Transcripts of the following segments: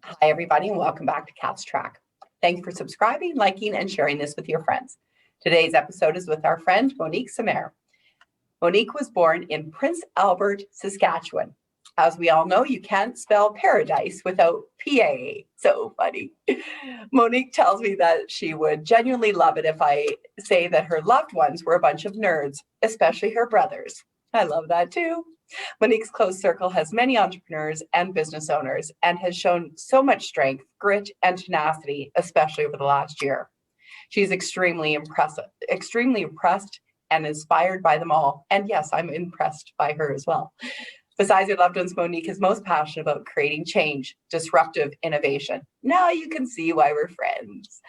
Hi, everybody, and welcome back to Cat's Track. Thank you for subscribing, liking, and sharing this with your friends. Today's episode is with our friend, Monique Simair. Monique was born in Prince Albert, Saskatchewan. As we all know, you can't spell paradise without P-A. So funny. Monique tells me that she would genuinely love it if I say that her loved ones were a bunch of nerds, especially her brothers. I love that too. Monique's close circle has many entrepreneurs and business owners and has shown so much strength, grit, and tenacity, especially over the last year. She's extremely impressed and inspired by them all. And yes, I'm impressed by her as well. Besides her loved ones, Monique is most passionate about creating change, disruptive innovation. Now you can see why we're friends.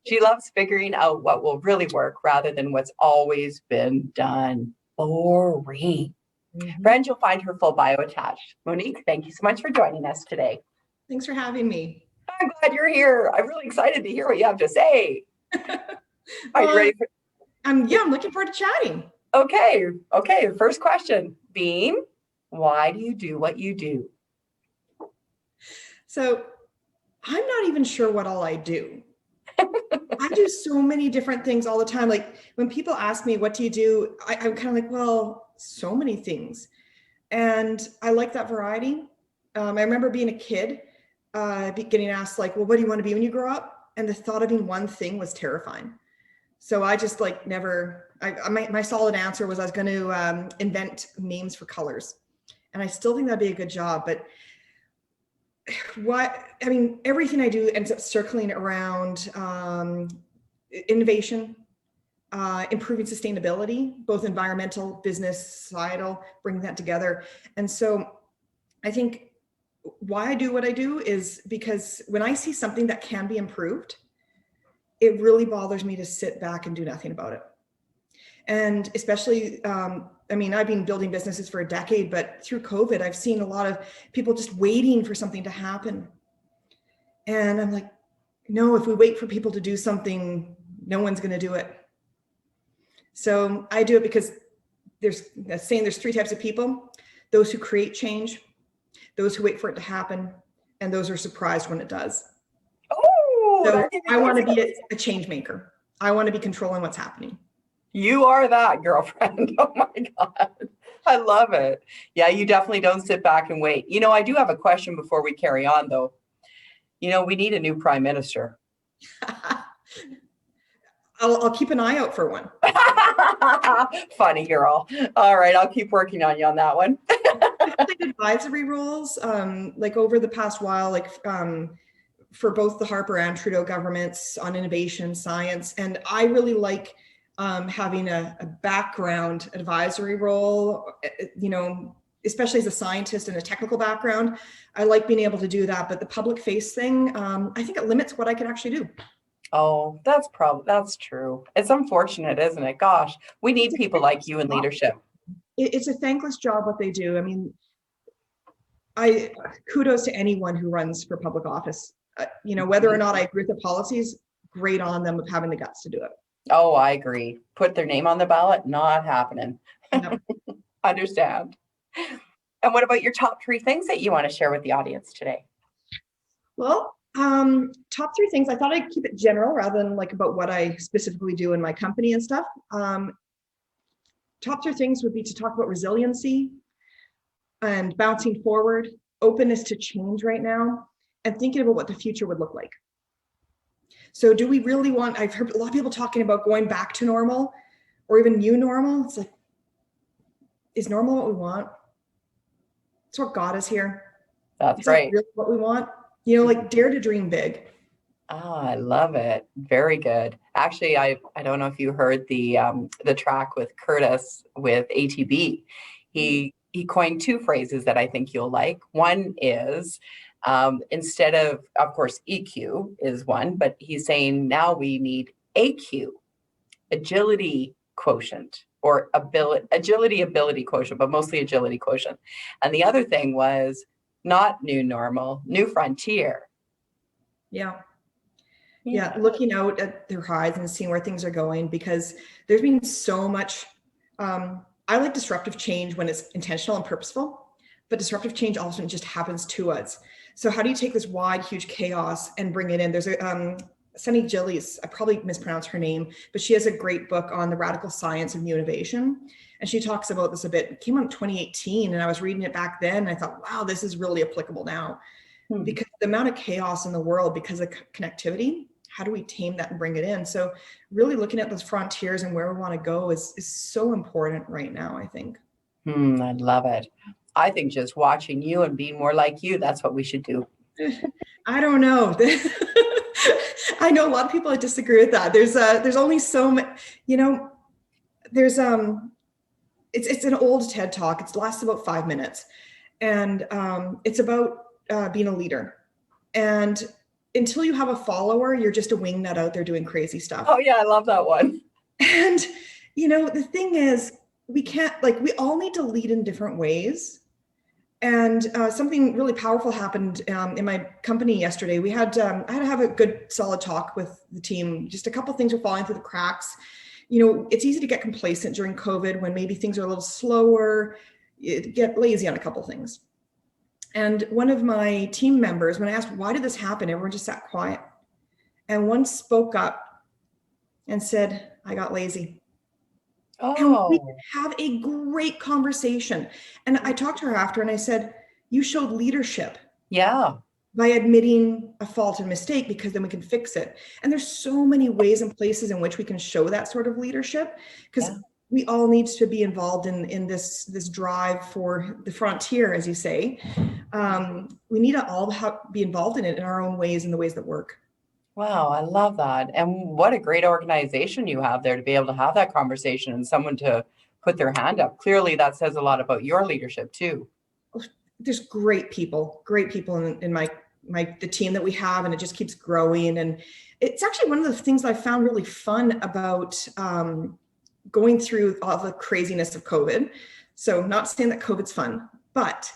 She loves figuring out what will really work rather than what's always been done. Boring. Friends, you'll find her full bio attached. Monique, thank you so much for joining us today. Thanks for having me. I'm glad you're here. I'm really excited to hear what you have to say. Are you ready? I'm looking forward to chatting. Okay. First question being, why do you do what you do? So I'm not even sure what all I do. I do so many different things all the time. Like when people ask me, what do you do? I'm kind of like, well, so many things. And I like that variety. I remember being a kid, getting asked like, well, what do you want to be when you grow up? And the thought of being one thing was terrifying. So I just like my solid answer was I was going to invent names for colors. And I still think that'd be a good job, but everything I do ends up circling around innovation, improving sustainability, both environmental, business, societal, bringing that together. And so I think why I do what I do is because when I see something that can be improved, it really bothers me to sit back and do nothing about it. And especially, I've been building businesses for a decade, but through COVID, I've seen a lot of people just waiting for something to happen. And I'm like, no, if we wait for people to do something, no one's going to do it. So I do it because there's three types of people: those who create change, those who wait for it to happen, and those who are surprised when it does. Oh, so I want to be a change maker. I want to be controlling what's happening. You are that, girlfriend. Oh my God. I love it. Yeah, you definitely don't sit back and wait. I do have a question before we carry on, though. We need a new prime minister. I'll keep an eye out for one. Funny girl. All right, I'll keep working on you on that one. Advisory roles, like over the past while, for both the Harper and Trudeau governments on innovation, science, and I really like having a background advisory role, especially as a scientist and a technical background. I like being able to do that, but the public face thing, I think it limits what I can actually do. Oh, that's true. It's unfortunate, isn't it? Gosh, we need people like you in leadership. It's a thankless job what they do. I kudos to anyone who runs for public office. Whether or not I agree with the policies, great on them of having the guts to do it. Oh, I agree. Put their name on the ballot, not happening. No. Understand. And what about your top 3 things that you want to share with the audience today? Well, top 3 things. I thought I'd keep it general rather than about what I specifically do in my company and stuff. Top 3 things would be to talk about resiliency and bouncing forward, openness to change right now, and thinking about what the future would look like. So do we really want, I've heard a lot of people talking about going back to normal or even new normal. It's like, is normal what we want? It's what got us here. That's right. Really what we want? Dare to dream big. Oh, I love it. Very good. Actually, I don't know if you heard the track with Curtis with ATB. He coined 2 phrases that I think you'll like. One is instead of course, EQ is one, but he's saying now we need AQ, agility quotient, or agility ability quotient, but mostly agility quotient. And the other thing was not new normal, new frontier. Yeah. Looking out at their horizon and seeing where things are going, because there's been so much, I like disruptive change when it's intentional and purposeful. but disruptive change often just happens to us. So how do you take this wide, huge chaos and bring it in? There's a Sunny Gillies, I probably mispronounced her name, but she has a great book on the radical science of new innovation. And she talks about this a bit. It came out in 2018, and I was reading it back then. And I thought, wow, this is really applicable now. Because the amount of chaos in the world, because of connectivity, how do we tame that and bring it in? So really looking at those frontiers and where we want to go is so important right now, I think. I love it. I think just watching you and being more like you, that's what we should do. I don't know. I know a lot of people that disagree with that. There's only so much, there's it's an old TED talk. It lasts about 5 minutes, and it's about being a leader. And until you have a follower, you're just a wingnut out there doing crazy stuff. Oh yeah, I love that one. And the thing is, we can't, we all need to lead in different ways. And something really powerful happened in my company yesterday. I had to have a good solid talk with the team. Just a couple of things were falling through the cracks. It's easy to get complacent during COVID when maybe things are a little slower, get lazy on a couple of things. And one of my team members, when I asked, why did this happen? Everyone just sat quiet. And one spoke up and said, I got lazy. Oh. And we have a great conversation. And I talked to her after and I said, you showed leadership. Yeah. By admitting a fault and mistake, because then we can fix it. And there's so many ways and places in which we can show that sort of leadership, because we all need to be involved in this drive for the frontier, as you say. We need to all be involved in it in our own ways, in the ways that work. Wow, I love that. And what a great organization you have there to be able to have that conversation and someone to put their hand up. Clearly, that says a lot about your leadership too. There's great people in the team that we have, and it just keeps growing. And it's actually one of the things that I found really fun about going through all the craziness of COVID. So not saying that COVID's fun, but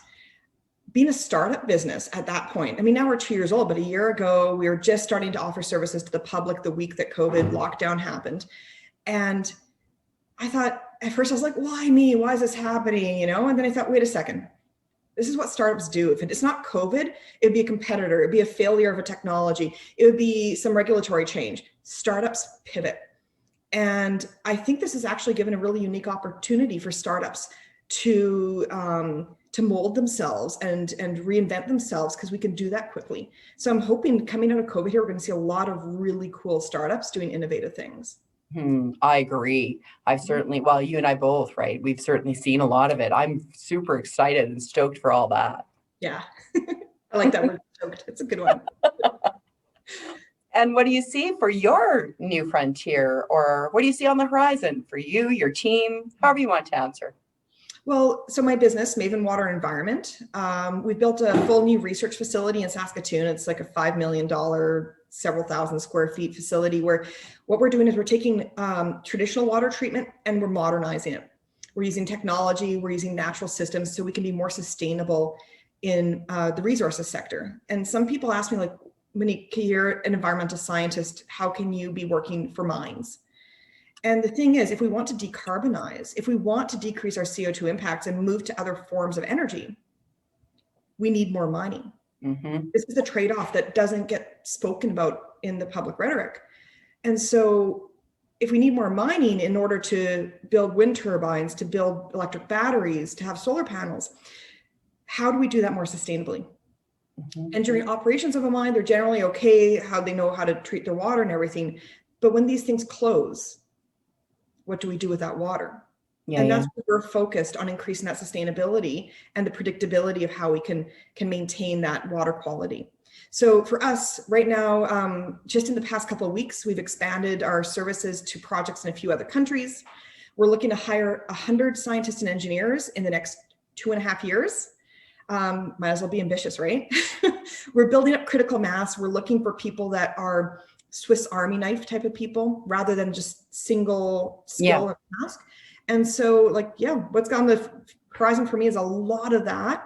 being a startup business at that point, I mean, now we're 2 years old, but a year ago, we were just starting to offer services to the public the week that COVID lockdown happened. And I thought, at first I was like, why me? Why is this happening? And then I thought, wait a second. This is what startups do. If it's not COVID, it'd be a competitor. It'd be a failure of a technology. It would be some regulatory change. Startups pivot. And I think this has actually given a really unique opportunity for startups to mold themselves and reinvent themselves, because we can do that quickly. So I'm hoping coming out of COVID here, we're going to see a lot of really cool startups doing innovative things. I agree. I've certainly, well, you and I both, right? We've certainly seen a lot of it. I'm super excited and stoked for all that. Yeah. I like that word, stoked. It's a good one. And what do you see for your new frontier, or what do you see on the horizon for you, your team, however you want to answer? Well, so my business, Maven Water Environment, we built a full new research facility in Saskatoon. It's like a $5 million, several thousand square feet facility, where what we're doing is we're taking traditional water treatment and we're modernizing it. We're using technology, we're using natural systems so we can be more sustainable in the resources sector. And some people ask me, like, Monique, you're an environmental scientist, how can you be working for mines? And the thing is, if we want to decarbonize, if we want to decrease our CO2 impacts and move to other forms of energy, we need more mining. This is a trade-off that doesn't get spoken about in the public rhetoric. And so if we need more mining in order to build wind turbines, to build electric batteries, to have solar panels, how do we do that more sustainably? And during operations of a mine, they're generally okay, how they know how to treat their water and everything. But when these things close, what do we do with that water? And that's where we're focused on increasing that sustainability and the predictability of how we can maintain that water quality. So for us right now, just in the past couple of weeks, we've expanded our services to projects in a few other countries. We're looking to hire 100 scientists and engineers in the next 2.5 years. Might as well be ambitious, right? We're building up critical mass. We're looking for people that are Swiss Army knife type of people, rather than just single skill and task. And so, what's on the horizon for me is a lot of that.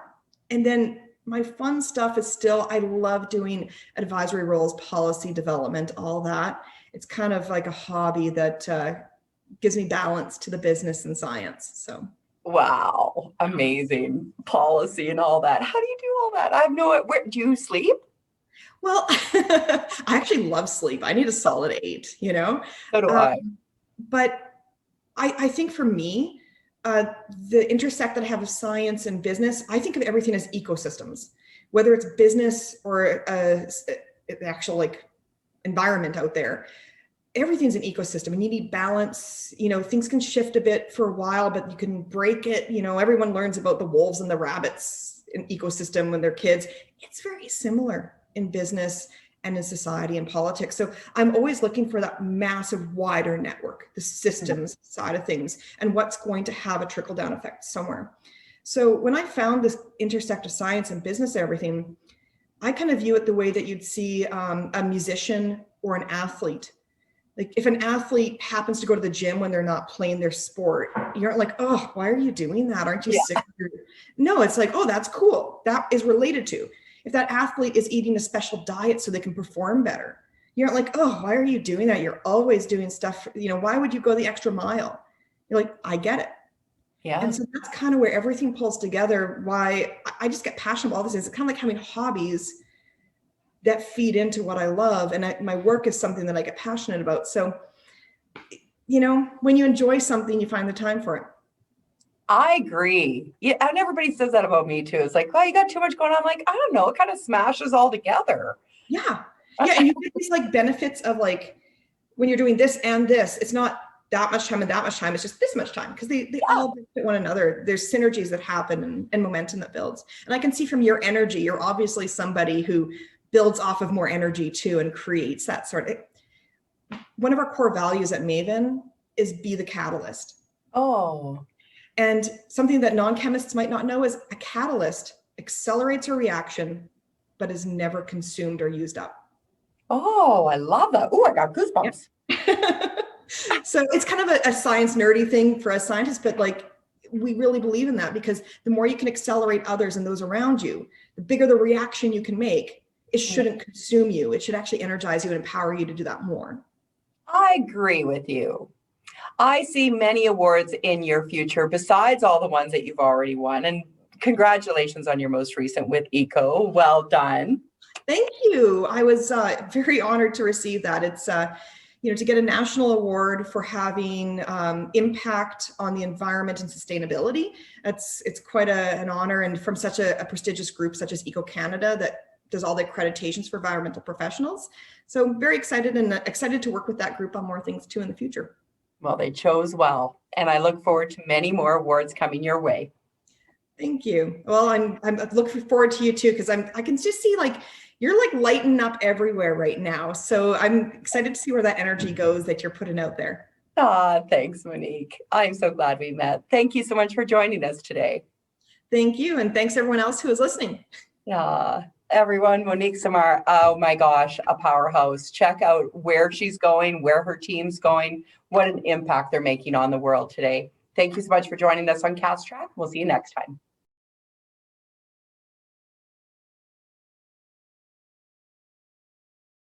And then my fun stuff is still, I love doing advisory roles, policy development, all that. It's kind of like a hobby that gives me balance to the business and science. So Wow, amazing policy and all that. How do you do all that? I have no, where do you sleep? Well, I actually love sleep. I need a solid 8, you know? So do Um, I. but I think for me, the intersect that I have of science and business, I think of everything as ecosystems, whether it's business or an actual like environment out there. Everything's an ecosystem and you need balance. You know, things can shift a bit for a while, but you can break it. You know, everyone learns about the wolves and the rabbits in ecosystem when they're kids. It's very similar in business and in society and politics. So I'm always looking for that massive wider network, the systems side of things, and what's going to have a trickle down effect somewhere. So when I found this intersect of science and business, everything, I kind of view it the way that you'd see a musician or an athlete. Like if an athlete happens to go to the gym when they're not playing their sport, you're like, oh, why are you doing that? Aren't you Yeah. sick? No, it's like, oh, that's cool. That is related to. If that athlete is eating a special diet so they can perform better, you're not like, oh, why are you doing that? You're always doing stuff. You know, why would you go the extra mile? You're like, I get it. Yeah. And so that's kind of where everything pulls together. Why I just get passionate about all this. It's kind of like having hobbies that feed into what I love. And my work is something that I get passionate about. So, you know, when you enjoy something, you find the time for it. I agree. Yeah, and everybody says that about me too. It's like, oh, you got too much going on. I'm like, I don't know. It kind of smashes all together. Yeah. Yeah. And you get these like benefits of like, when you're doing this and this, it's not that much time and that much time. It's just this much time because they all benefit one another. There's synergies that happen and momentum that builds. And I can see from your energy, you're obviously somebody who builds off of more energy too and creates that sort of. One of our core values at Maven is be the catalyst. Oh. And something that non-chemists might not know is a catalyst accelerates a reaction, but is never consumed or used up. Oh, I love that. Oh, I got goosebumps. Yeah. So it's kind of a science nerdy thing for us scientists, but like we really believe in that because the more you can accelerate others and those around you, the bigger the reaction you can make. It shouldn't consume you. It should actually energize you and empower you to do that more. I agree with you. I see many awards in your future besides all the ones that you've already won. And congratulations on your most recent with ECO. Well done. Thank you. I was very honored to receive that. It's, you know, to get a national award for having impact on the environment and sustainability. It's quite an honor, and from such a prestigious group such as Eco Canada that does all the accreditations for environmental professionals. So I'm very excited and excited to work with that group on more things too in the future. Well, they chose well, and I look forward to many more awards coming your way. Thank you. Well, I'm looking forward to you too, because I can just see like you're like lighting up everywhere right now. So I'm excited to see where that energy goes that you're putting out there. Thanks, Monique. I'm so glad we met. Thank you so much for joining us today. Thank you. And thanks everyone else who is listening. Everyone, Monique Simair, oh my gosh, a powerhouse. Check out where she's going, where her team's going, what an impact they're making on the world today. Thank you so much for joining us on Cast Track. We'll see you next time.